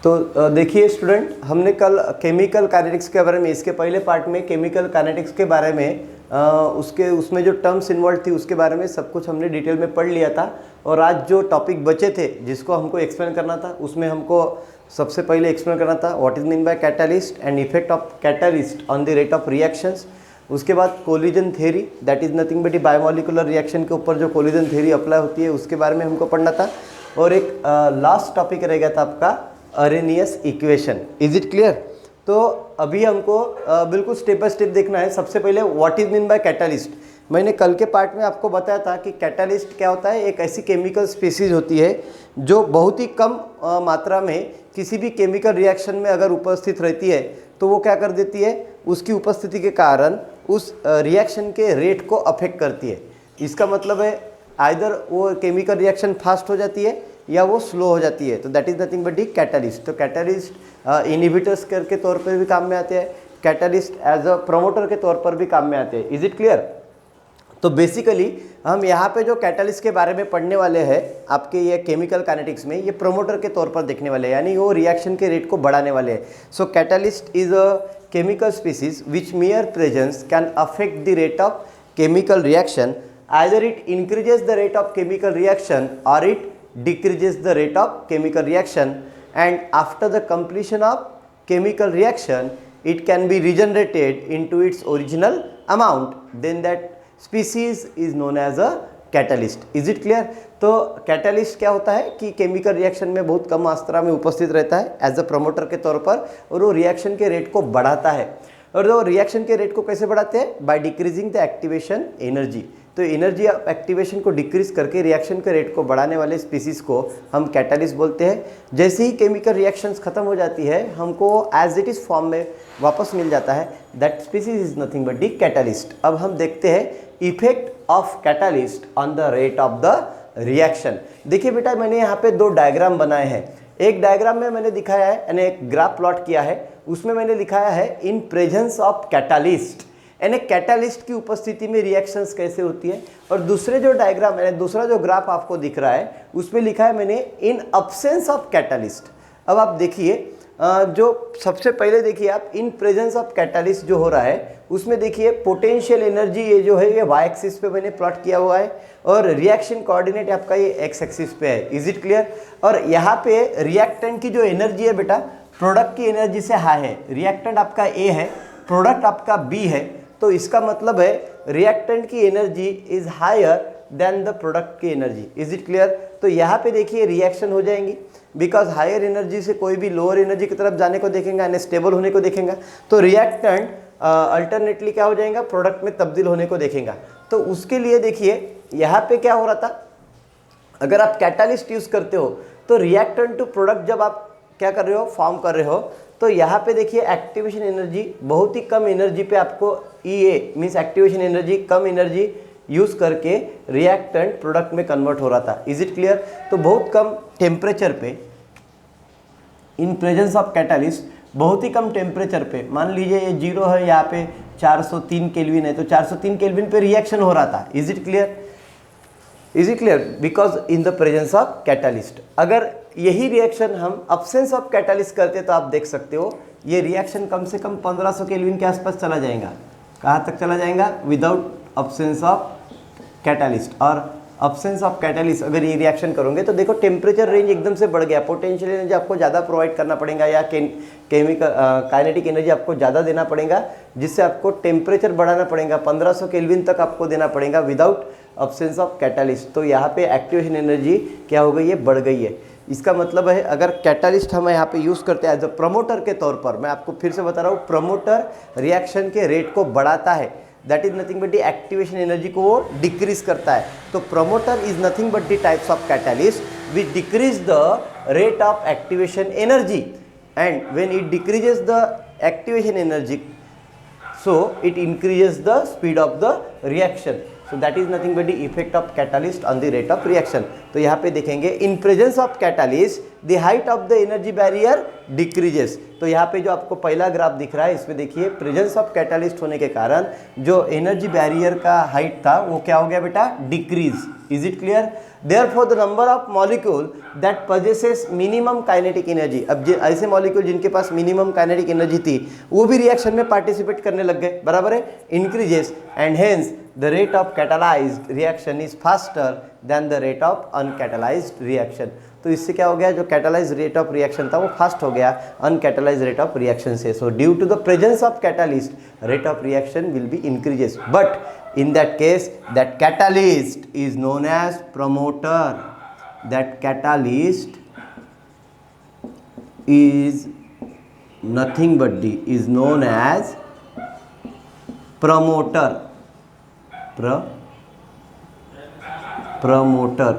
तो देखिए स्टूडेंट, हमने कल केमिकल काइनेटिक्स के बारे में, इसके पहले पार्ट में केमिकल काइनेटिक्स के बारे में उसमें जो टर्म्स इन्वॉल्व थी उसके बारे में सब कुछ हमने डिटेल में पढ़ लिया था। और आज जो टॉपिक बचे थे जिसको हमको एक्सप्लेन करना था, उसमें हमको सबसे पहले एक्सप्लेन करना था what is mean by catalyst and effect of catalyst on the rate of reactions. उसके बाद collision theory, that is nothing but biomolecular reaction के ऊपर जो कोलिजन थ्योरी अप्लाई होती है उसके बारे में हमको पढ़ना था। और एक लास्ट टॉपिक रहेगा था आपका Arrhenius equation. Is it clear? तो अभी हमको बिल्कुल स्टेप बाय स्टेप देखना है। सबसे पहले what is mean by catalyst. मैंने कल के पार्ट में आपको बताया था कि कैटालिस्ट क्या होता है। एक ऐसी केमिकल स्पीसीज होती है जो बहुत ही कम मात्रा में किसी भी केमिकल रिएक्शन में अगर उपस्थित रहती है तो वो क्या कर देती है, उसकी उपस्थिति के कारण उस रिएक्शन के रेट को अफेक्ट करती है। इसका मतलब है आइदर वो केमिकल रिएक्शन फास्ट हो जाती है या वो स्लो हो जाती है। तो that is nothing but the catalyst. तो कैटालिस्ट इनहिबिटर्स के तौर पर भी काम में आते हैं, कैटालिस्ट एज अ प्रमोटर के तौर पर भी काम में आते हैं। Is it clear? तो बेसिकली हम यहाँ पे जो कैटालिस्ट के बारे में पढ़ने वाले हैं आपके ये केमिकल काइनेटिक्स में, ये प्रमोटर के तौर पर देखने वाले हैं, यानी वो रिएक्शन के रेट को बढ़ाने वाले हैं। So catalyst is a chemical species which mere presence can affect the rate of chemical reaction. Either it increases the rate of chemical reaction or it decreases the rate of chemical reaction, and after the completion of chemical reaction it can be regenerated into its original amount. Then that species is known as a catalyst. Is it clear? तो catalyst क्या होता है कि chemical reaction में बहुत कम मात्रा में उपस्थित रहता है एज अ प्रमोटर के तौर पर, और वो रिएक्शन के रेट को बढ़ाता है। और वो रिएक्शन के रेट को कैसे बढ़ाते हैं? By decreasing the activation energy. तो एनर्जी ऑफ एक्टिवेशन को डिक्रीज करके रिएक्शन के रेट को बढ़ाने वाले स्पीसीज को हम कैटालिस्ट बोलते हैं। जैसे ही केमिकल रिएक्शंस खत्म हो जाती है, हमको एज इट इज फॉर्म में वापस मिल जाता है, that species is nothing but the catalyst. अब हम देखते हैं effect of catalyst on the rate of the reaction. देखिए बेटा, मैंने यहाँ पे दो डायग्राम बनाए हैं। एक डायग्राम में मैंने दिखाया है यानी एक ग्राफ प्लॉट किया है, उसमें मैंने लिखाया है इन प्रेजेंस ऑफ कैटालिस्ट, यानी कैटालिस्ट की उपस्थिति में रिएक्शंस कैसे होती है। और दूसरे जो डायग्राम यानी दूसरा जो ग्राफ आपको दिख रहा है उसमें लिखा है मैंने इन अब्सेंस ऑफ कैटालिस्ट। अब आप देखिए, जो सबसे पहले देखिए आप इन प्रेजेंस ऑफ कैटालिस्ट जो हो रहा है उसमें देखिए पोटेंशियल एनर्जी ये जो है ये वाई एक्सिस पे मैंने प्लॉट किया हुआ है, और रिएक्शन कोऑर्डिनेट आपका ये एक्स एक्सिस पे है। Is it clear? और यहाँ पे रिएक्टेंट की जो एनर्जी है बेटा, प्रोडक्ट की एनर्जी से हाई है। रिएक्टेंट आपका ए है, प्रोडक्ट आपका बी है, तो इसका मतलब है रिएक्टेंट की energy is higher than the product की एनर्जी। Is it clear? तो यहाँ पे देखिए रिएक्शन हो जाएंगी, बिकॉज हायर एनर्जी से कोई भी लोअर एनर्जी की तरफ जाने को देखेंगे यानी स्टेबल होने को देखेंगे, तो रिएक्टेंट अल्टरनेटली क्या हो जाएगा, प्रोडक्ट में तब्दील होने को देखेगा। तो उसके लिए देखिए यहाँ पे क्या हो रहा था, अगर आप कैटालिस्ट यूज करते हो तो रिएक्टेंट टू प्रोडक्ट जब आप क्या कर रहे हो, फॉर्म कर रहे हो, तो यहाँ पे देखिए एक्टिवेशन एनर्जी बहुत ही कम एनर्जी पे आपको EA मीन्स एक्टिवेशन एनर्जी, कम एनर्जी यूज करके रिएक्टेंट प्रोडक्ट में कन्वर्ट हो रहा था। Is it clear? तो बहुत कम टेम्परेचर पे इन प्रेजेंस ऑफ कैटालिस्ट, बहुत ही कम टेम्परेचर पे, मान लीजिए ये 0 है, यहाँ पे 403 केल्विन है, तो 403 केल्विन पे रिएक्शन हो रहा था। Is it clear? Is it clear? Because in the presence of catalyst. अगर यही रिएक्शन हम अब्सेंस ऑफ कैटालिस्ट करते तो आप देख सकते हो ये रिएक्शन कम से कम 1500 केल्विन के आसपास चला जाएगा। कहाँ तक चला जाएगा? Without absence of catalyst. और अब्सेंस ऑफ कैटालिस्ट अगर ये रिएक्शन करोगे तो देखो टेम्परेचर रेंज एकदम से बढ़ गया, पोटेंशियल एनर्जी आपको ज़्यादा प्रोवाइड करना पड़ेगा या केमिकल काइनेटिक एनर्जी आपको ज़्यादा देना पड़ेगा, जिससे आपको टेम्परेचर बढ़ाना पड़ेगा, 1500 केल्विन तक आपको देना पड़ेगा विदाउट अब्सेंस ऑफ कैटालिस्ट। तो यहाँ पे एक्टिवेशन एनर्जी क्या हो गई है, बढ़ गई है। इसका मतलब है अगर कैटालिस्ट हम यहाँ पे यूज़ करते हैं एज अ प्रमोटर के तौर पर, मैं आपको फिर से बता रहा हूँ, प्रमोटर रिएक्शन के रेट को बढ़ाता है, that is nothing but the activation energy को वो डिक्रीज करता है। तो promoter is nothing but the types of catalyst which decrease the rate of activation energy, and when it decreases the activation energy so it increases the speed of the reaction. So that is nothing but the effect of catalyst on the rate of reaction. तो यहाँ पे देखेंगे in presence of catalyst the height of the energy barrier decreases. तो यहाँ पे जो आपको पहला ग्राफ दिख रहा है इसमें देखिए प्रेजेंस ऑफ कैटालिस्ट होने के कारण जो एनर्जी बैरियर का हाइट था वो क्या हो गया बेटा, decrease. Is it clear? Therefore the number of molecule that possesses minimum kinetic energy, अब ऐसे मॉलिक्यूल जिनके पास मिनिमम काइनेटिक एनर्जी थी वो भी रिएक्शन में पार्टिसिपेट करने लग गए, बराबर है, increases, and hence the rate of catalysed reaction is faster than the rate of uncatalysed reaction. तो इससे क्या हो गया, जो कैटालाइज रेट ऑफ रिएक्शन था वो फास्ट हो गया अनकैटालाइज रेट ऑफ रिएक्शन से। So due to the presence of catalyst rate of reaction will be increases, but in that case that catalyst is known as promoter. That catalyst is nothing but is known as promoter. Promoter.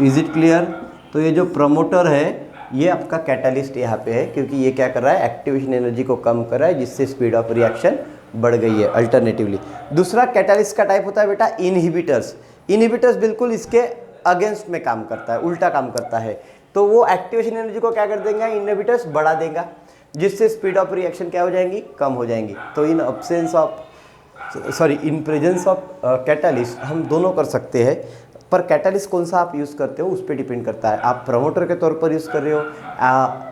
Is it clear? तो ये जो promoter है ये आपका catalyst यहाँ पे है, क्योंकि ये क्या कर रहा है, एक्टिवेशन एनर्जी को कम कर रहा है जिससे स्पीड ऑफ रिएक्शन बढ़ गई है अल्टरनेटिवली। दूसरा कैटालिस्ट का टाइप होता है बेटा इनहिबिटर्स। इनहिबिटर्स बिल्कुल इसके अगेंस्ट में काम करता है, उल्टा काम करता है। तो वो एक्टिवेशन एनर्जी को क्या कर देंगे, इनहिबिटर्स बढ़ा देगा, जिससे स्पीड ऑफ रिएक्शन क्या हो जाएंगी, कम हो जाएंगी। तो इन प्रेजेंस ऑफ कैटालिस्ट हम दोनों कर सकते हैं, पर कैटालिस्ट कौन सा आप यूज़ करते हो उस पर डिपेंड करता है। आप प्रमोटर के तौर पर यूज़ कर रहे हो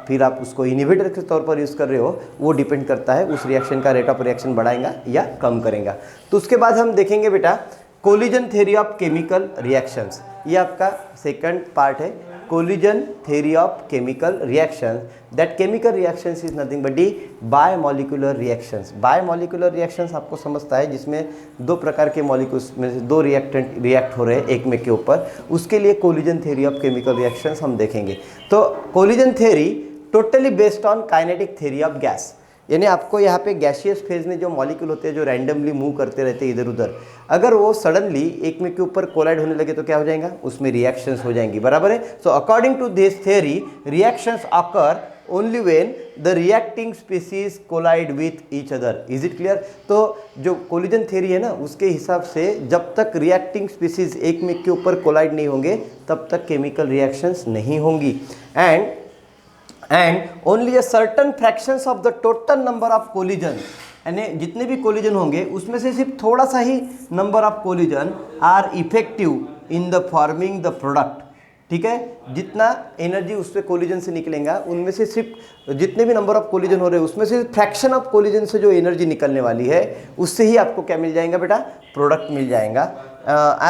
फिर आप उसको इनहिबिटर के तौर पर यूज़ कर रहे हो, वो डिपेंड करता है उस रिएक्शन का रेट ऑफ रिएक्शन बढ़ाएगा या कम करेगा। तो उसके बाद हम देखेंगे बेटा collision theory of chemical reactions. ये आपका सेकंड पार्ट है, collision theory of chemical reactions. That chemical reactions is nothing but the biomolecular reactions. Biomolecular reactions आपको समझता है जिसमें दो प्रकार के मॉलिक्यूल्स में से दो रिएक्टेंट रिएक्ट हो रहे हैं एक में के ऊपर, उसके लिए collision theory of chemical reactions हम देखेंगे। तो collision theory totally based on kinetic theory of gas, यानी आपको यहाँ पे गैसियस फेज में जो मॉलिक्यूल होते हैं जो रैंडमली मूव करते रहते हैं इधर उधर, अगर वो सडनली एक में के ऊपर कोलाइड होने लगे तो क्या हो जाएगा, उसमें रिएक्शंस हो जाएंगी, बराबर है। So according to this theory reactions occur only when the reacting species collide with each other. Is it clear? तो जो कोलिजन थ्योरी है ना उसके हिसाब से जब तक रिएक्टिंग स्पीसीज एक में के ऊपर कोलाइड नहीं होंगे तब तक केमिकल रिएक्शंस नहीं होंगी, and only a certain fractions of the total number of collision, यानी जितने भी कोलिजन होंगे उसमें से सिर्फ थोड़ा सा ही number of collision are effective in the forming the product. ठीक है, जितना एनर्जी उस पर कोलिजन से निकलेगा उनमें से सिर्फ जितने भी नंबर ऑफ कोलिजन हो रहे हैं उसमें से फ्रैक्शन ऑफ कोलिजन से जो एनर्जी निकलने वाली है उससे ही आपको क्या मिल जाएगा बेटा, प्रोडक्ट मिल जाएगा।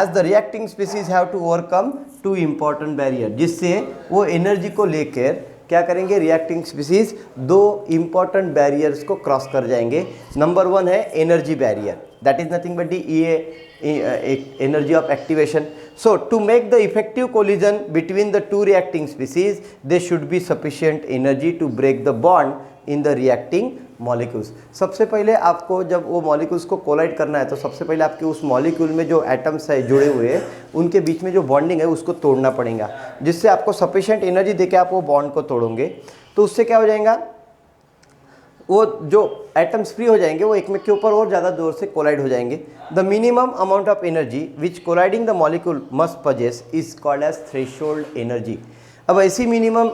As the reacting species have to overcome two important barrier, जिससे वो एनर्जी को लेकर क्या करेंगे, रिएक्टिंग स्पीसीज दो इंपॉर्टेंट बैरियर्स को क्रॉस कर जाएंगे। नंबर वन है energy barrier, that is nothing but the energy of activation. So to make the effective collision between the two reacting species they should be sufficient energy to break the bond in the reacting molecules. सबसे पहले आपको जब वो molecules को collide करना है तो सबसे पहले आपके उस मॉलिक्यूल में जो एटम्स है जुड़े हुए हैं उनके बीच में जो बॉन्डिंग है उसको तोड़ना पड़ेगा, जिससे आपको सफिशिएंट एनर्जी देके आप वो बॉन्ड को तोड़ोगे। तो उससे क्या हो जाएगा, वो जो एटम्स फ्री हो जाएंगे वो एक में के ऊपर और ज़्यादा जोर से कोलाइड हो जाएंगे। The minimum amount of energy which colliding the molecule must possess is called as threshold energy. अब ऐसी मिनिमम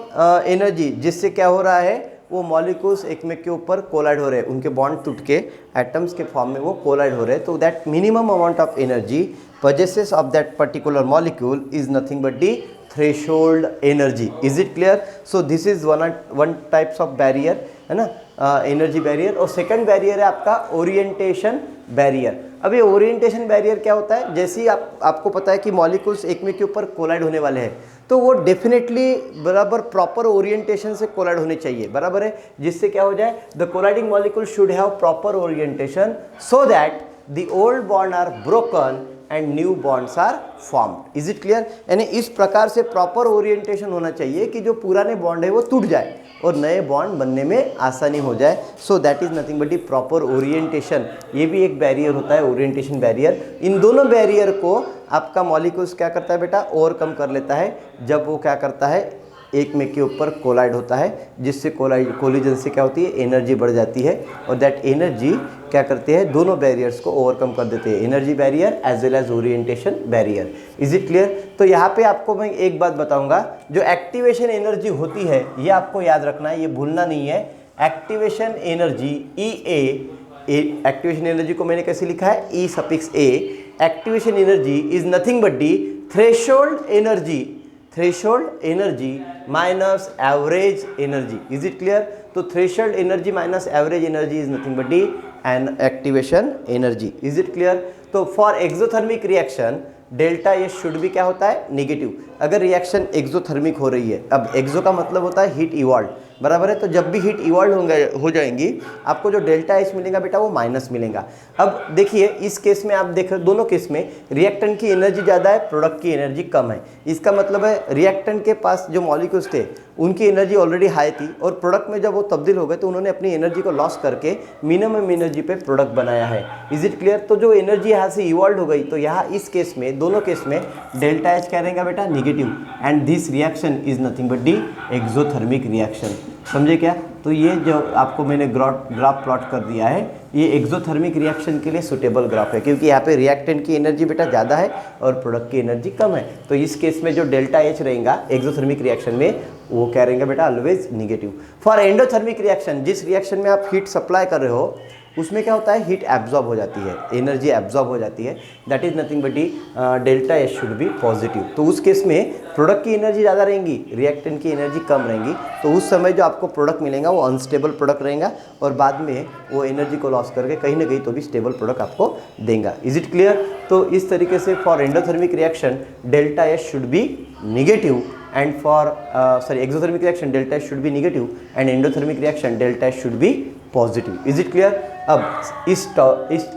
एनर्जी जिससे क्या हो रहा है, वो मॉलिक्यूल्स एक में के ऊपर कोलाइड हो रहे हैं, उनके बॉन्ड टूट के एटम्स के फॉर्म में वो कोलाइड हो रहे हैं। तो that minimum amount of energy possesses of that particular molecule is nothing but the threshold energy. Is it clear? So this is one types of barrier है ना, एनर्जी बैरियर। और सेकंड बैरियर है आपका orientation barrier. अब ये orientation barrier क्या होता है, जैसे ही आपको पता है कि मॉलिक्यूल्स एक में के ऊपर कोलाइड होने वाले हैं तो वो डेफिनेटली बराबर प्रॉपर ओरिएंटेशन से कोलाइड होने चाहिए, बराबर है, जिससे क्या हो जाए, the colliding molecule should have proper orientation so that the old bond are broken and new bonds are formed. Is it clear? यानी इस प्रकार से प्रॉपर ओरिएंटेशन होना चाहिए कि जो पुराने बॉन्ड है वो टूट जाए और नए बॉन्ड बनने में आसानी हो जाए। So that is nothing but the proper orientation. ये भी एक बैरियर होता है, ओरिएंटेशन बैरियर। इन दोनों बैरियर को आपका मॉलिक्यूल्स क्या करता है बेटा, ओवरकम कर लेता है जब वो क्या करता है, एक में के ऊपर कोलाइड होता है, जिससे कोलिजन से क्या होती है, एनर्जी बढ़ जाती है और दैट एनर्जी क्या करते हैं, दोनों बैरियर्स को ओवरकम कर देते हैं, energy barrier as well as orientation barrier. Is it clear? तो यहाँ पे आपको मैं एक बात बताऊंगा, जो एक्टिवेशन एनर्जी होती है ये आपको याद रखना है, ये भूलना नहीं है। एक्टिवेशन एनर्जी एक्टिवेशन एनर्जी को मैंने कैसे लिखा है, E suffix A. Activation energy is nothing but the threshold energy minus average energy. Is it clear? तो threshold energy minus average energy is nothing but the an activation energy. Is it clear? तो for exothermic reaction delta H should भी क्या होता है, negative, अगर reaction exothermic हो रही है। अब एक्सो का मतलब होता है हीट इवॉल्व, बराबर है? तो जब भी हीट इवॉल्व हो जाएंगी, आपको जो डेल्टा एच मिलेगा बेटा वो माइनस मिलेगा। अब देखिए इस केस में आप देख रहे, दोनों केस में रिएक्टेंट की एनर्जी ज़्यादा है, प्रोडक्ट की एनर्जी कम है। इसका मतलब है रिएक्टेंट के पास जो मॉलिक्यूल्स थे उनकी एनर्जी ऑलरेडी हाई थी और प्रोडक्ट में जब वो तब्दील हो गए तो उन्होंने अपनी एनर्जी को लॉस करके मिनिमम एनर्जी पे प्रोडक्ट बनाया है। Is it clear? तो जो एनर्जी यहाँ से इवॉल्व हो गई, तो यहाँ इस केस में, दोनों केस में डेल्टा एच क्या रहेगा बेटा, negative, and this reaction is nothing but the exothermic reaction. समझे क्या? तो ये जो आपको मैंने ग्राफ प्लॉट कर दिया है, ये एक्सोथर्मिक रिएक्शन के लिए सुटेबल ग्राफ है, क्योंकि यहाँ पे रिएक्टेंट की एनर्जी बेटा ज़्यादा है और प्रोडक्ट की एनर्जी कम है। तो इस केस में जो डेल्टा एच रहेगा एक्सोथर्मिक रिएक्शन में, वो क्या रहेगा बेटा, always negative. For endothermic reaction, जिस रिएक्शन में आप हीट सप्लाई कर रहे हो उसमें क्या होता है, हीट एब्जॉर्ब हो जाती है, एनर्जी एब्जॉर्ब हो जाती है, that is nothing but the delta H should be positive. तो उस केस में प्रोडक्ट की एनर्जी ज़्यादा रहेंगी, रिएक्टेंट की एनर्जी कम रहेंगी, तो उस समय जो आपको प्रोडक्ट मिलेगा वो अनस्टेबल प्रोडक्ट रहेगा और बाद में वो एनर्जी को लॉस करके कहीं ना कहीं तो भी स्टेबल प्रोडक्ट आपको देगा। Is it clear? तो इस तरीके से for endothermic reaction delta H should be negative and for exothermic reaction delta H should be negative and endothermic reaction delta H should be positive. Is it clear? अब इस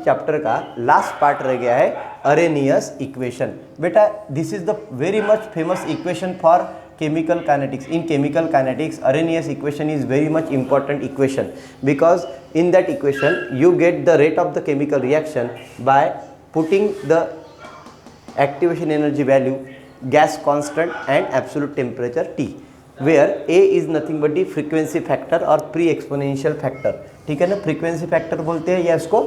chapter का last part रह गया है Arrhenius equation. बेटा this is the very much famous equation for chemical kinetics. In chemical kinetics, Arrhenius equation is very much important equation, because in that equation you get the rate of the chemical reaction by putting the activation energy value, gas constant and absolute temperature T, where A is nothing but the frequency factor और pre exponential factor। ठीक है ना, frequency factor बोलते हैं या इसको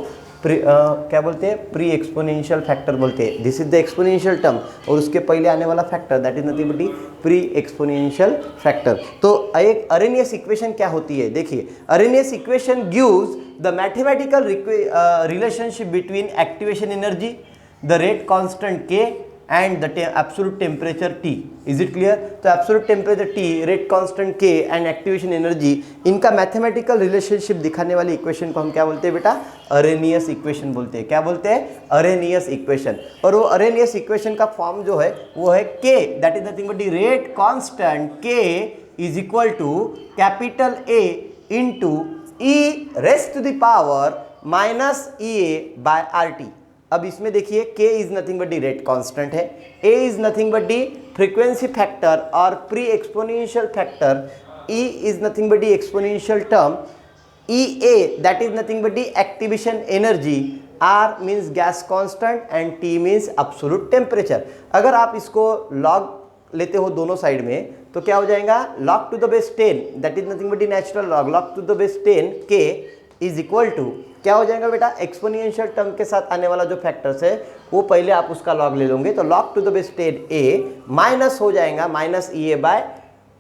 क्या बोलते हैं, प्री एक्सपोनेंशियल फैक्टर बोलते हैं। This is the exponential term और उसके पहले आने वाला factor that is nothing but pre exponential factor. तो एक अरेनियस इक्वेशन क्या होती है, देखिए Arrhenius equation gives the mathematical relationship between activation energy, the rate constant के and the absolute temperature T. Is it clear? तो absolute temperature T, rate constant K and activation energy, इनका mathematical relationship दिखाने वाली equation को हम क्या बोलते हैं बेटा, अरेनियस इक्वेशन बोलते हैं। क्या बोलते हैं, अरेनियस इक्वेशन। और वो अरेनियस इक्वेशन का फॉर्म जो है वो है K, that is nothing but the rate constant K is equal to capital A into E raised to the power minus EA by RT। अब इसमें देखिए K is nothing but the rate constant है, A is nothing but the frequency factor और pre exponential factor, E is nothing but the exponential term, EA that is nothing but the activation energy, R means gas constant and T means absolute temperature. अगर आप इसको log लेते हो दोनों side में तो क्या हो जाएगा, log to the base 10 that is nothing but the natural log to the base 10 K is equal to क्या हो जाएगा बेटा, एक्सपोनेंशियल टर्म के साथ आने वाला जो फैक्टर्स है वो पहले आप उसका लॉग ले लोगे, तो log to the base 10A minus हो जाएगा माइनस EA बाय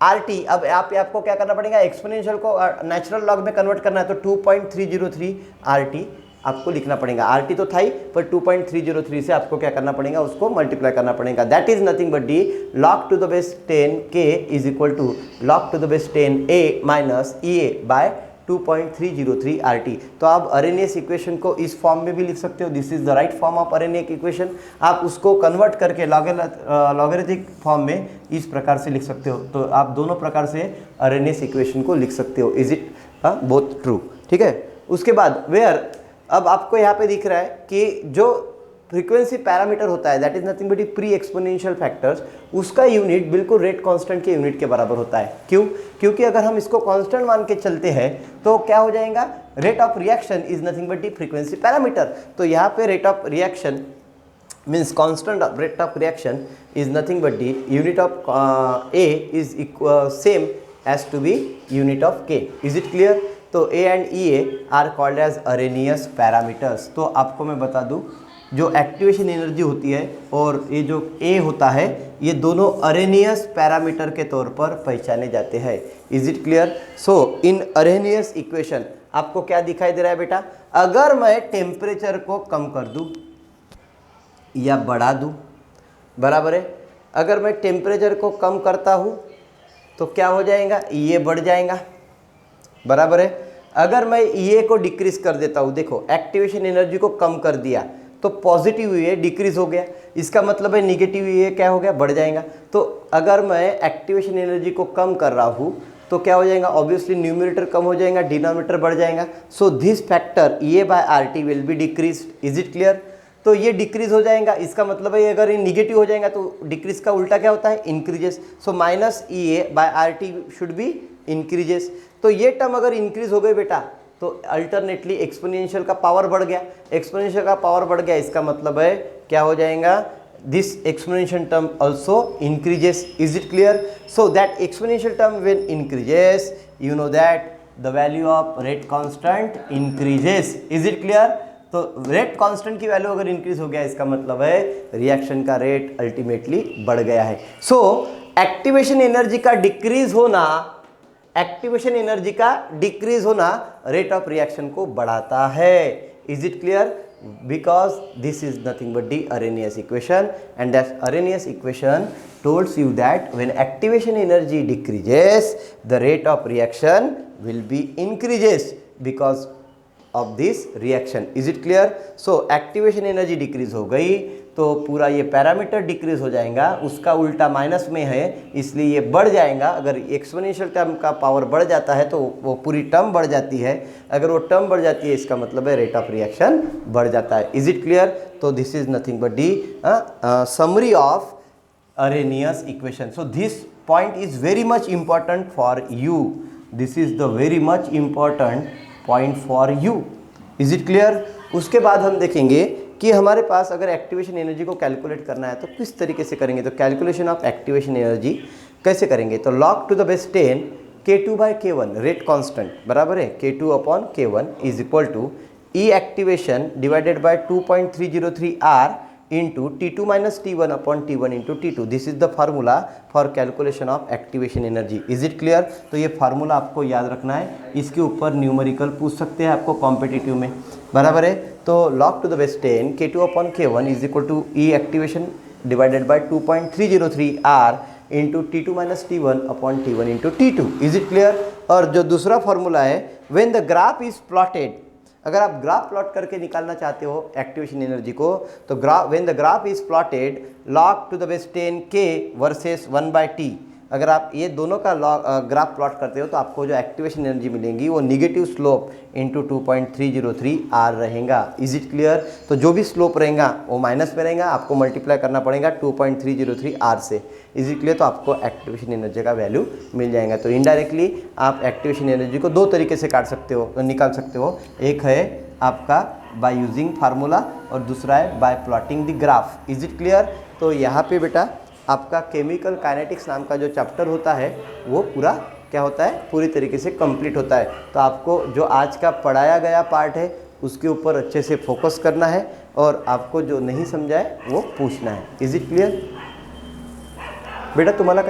RT। अब आपको क्या करना पड़ेगा, एक्सपोनेंशियल को नेचुरल लॉग में कन्वर्ट करना है, तो 2.303 RT आपको लिखना पड़ेगा। RT तो था ही, पर 2.303 से आपको क्या करना पड़ेगा, उसको मल्टीप्लाई करना पड़ेगा। That is nothing but the log to the base 10K is equal to log to the base 10A minus EA by 2.303 RT। तो आप अरेनियस इक्वेशन को इस फॉर्म में भी लिख सकते हो, this is the right form of Arrhenius equation. आप उसको कन्वर्ट करके लॉगरिथमिक फॉर्म में इस प्रकार से लिख सकते हो, तो आप दोनों प्रकार से अरेनियस इक्वेशन को लिख सकते हो। Is it both true? ठीक है। उसके बाद वेयर, अब आपको यहाँ पे दिख रहा है कि जो फ्रीक्वेंसी पैरामीटर होता है that is nothing but pre exponential factors, उसका यूनिट बिल्कुल रेट कांस्टेंट के यूनिट के बराबर होता है। क्यों? क्योंकि अगर हम इसको कांस्टेंट मान के चलते हैं तो क्या हो जाएगा, rate of reaction is nothing but frequency parameter. तो यहाँ पे rate of reaction means constant rate of reaction is nothing but the unit of A is same as to be unit of K. Is it clear? तो A and EA are called as Arrhenius parameters. तो आपको मैं बता दूं जो activation energy होती है और ये जो A होता है ये दोनों अरेनियस पैरामीटर के तौर पर पहचाने जाते हैं. Is it clear? So in Arrhenius equation आपको क्या दिखाई दे रहा है बेटा? अगर मैं टेम्परेचर को कम कर दूं या बढ़ा दूं, बराबर है, अगर मैं टेम्परेचर को कम करता हूं तो क्या हो जाएगा? ये बढ़ जाएगा, बराबर है. अगर मैं ये को डिक्रीज कर देता हूं, देखो एक्टिवेशन एनर्जी को कम कर दिया तो पॉजिटिव ये डिक्रीज हो गया, इसका मतलब है निगेटिव ये क्या हो गया? बढ़ जाएगा. तो अगर मैं एक्टिवेशन एनर्जी को कम कर रहा हूं तो क्या हो जाएगा? ऑब्वियसली न्यूमरेटर कम हो जाएगा, डिनोमिनेटर बढ़ जाएगा. So this factor A by R T will be decrease. Is it clear? तो ये डिक्रीज हो जाएगा, इसका मतलब है अगर ये निगेटिव हो जाएगा तो डिक्रीज का उल्टा क्या होता है? Increases. So minus E A by R T should be increases. तो ये टर्म अगर इंक्रीज हो गई बेटा तो अल्टरनेटली एक्सपोनेंशियल का पावर बढ़ गया. एक्सपोनेंशियल का पावर बढ़ गया, इसका मतलब है क्या हो जाएगा? This exponential term also increases. Is it clear? So that exponential term when increases, you know that the value of rate constant increases. Is it clear? तो रेट कांस्टेंट की वैल्यू अगर इंक्रीज हो गया इसका मतलब है रिएक्शन का rate ultimately बढ़ गया है. सो एक्टिवेशन एनर्जी का डिक्रीज होना, एक्टिवेशन एनर्जी का डिक्रीज होना रेट ऑफ रिएक्शन को बढ़ाता है. Is it clear? Because this is nothing but the Arrhenius equation, and that Arrhenius equation tells you that when activation energy decreases the rate of reaction will be increases because of this reaction. Is it clear? So activation energy decrease हो गई तो पूरा ये parameter decrease हो जाएगा, उसका उल्टा minus में है इसलिए ये बढ़ जाएगा. अगर एक्सपोनेंशियल टर्म का पावर बढ़ जाता है तो वो पूरी टर्म बढ़ जाती है, अगर वो टर्म बढ़ जाती है इसका मतलब है रेट ऑफ रिएक्शन बढ़ जाता है. Is it clear? तो this is nothing but the summary of Arrhenius equation. So this point is very much important for you. This is the very much important point for you. Is it clear? उसके बाद हम देखेंगे कि हमारे पास अगर activation energy को calculate करना है तो किस तरीके से करेंगे. तो कैलकुलेशन ऑफ एक्टिवेशन एनर्जी कैसे करेंगे? तो log to the base 10 K2 by K1 rate constant, बराबर है K2 upon K1 is equal to E activation divided by 2.303 R into T2 minus T1 upon T1 into T2. This is the formula for calculation of activation energy. Is it clear? तो ये formula आपको याद रखना है, इसके ऊपर numerical पूछ सकते हैं आपको कॉम्पिटिटिव में, बराबर है. तो log to the base 10 K2 upon K1 is equal to E activation divided by 2.303 R into T2 minus T1 upon T1 into T2. Is it clear? और जो दूसरा फार्मूला है when the graph is plotted, अगर आप graph plot करके निकालना चाहते हो एक्टिवेशन एनर्जी को तो when the graph is plotted log to the base 10 K versus 1/T, अगर आप ये दोनों का ग्राफ प्लॉट करते हो तो आपको जो एक्टिवेशन एनर्जी मिलेंगी वो निगेटिव स्लोप इंटू 2.303 R रहेगा. Is it clear? तो जो भी स्लोप रहेगा वो माइनस में रहेगा, आपको मल्टीप्लाई करना पड़ेगा 2.303 R से. Is it clear? तो आपको एक्टिवेशन एनर्जी का वैल्यू मिल जाएगा. तो इनडायरेक्टली आप एक्टिवेशन एनर्जी को दो तरीके से काट सकते हो, निकाल सकते हो. एक है आपका बाय यूजिंग फार्मूला और दूसरा है bye plotting the graph. Is it clear? तो यहाँ पे बेटा आपका केमिकल काइनेटिक्स नाम का जो चैप्टर होता है वो पूरा क्या होता है? पूरी तरीके से कंप्लीट होता है. तो आपको जो आज का पढ़ाया गया पार्ट है उसके ऊपर अच्छे से फोकस करना है और आपको जो नहीं समझा है वो पूछना है. इज इट क्लियर बेटा? तुम्हाला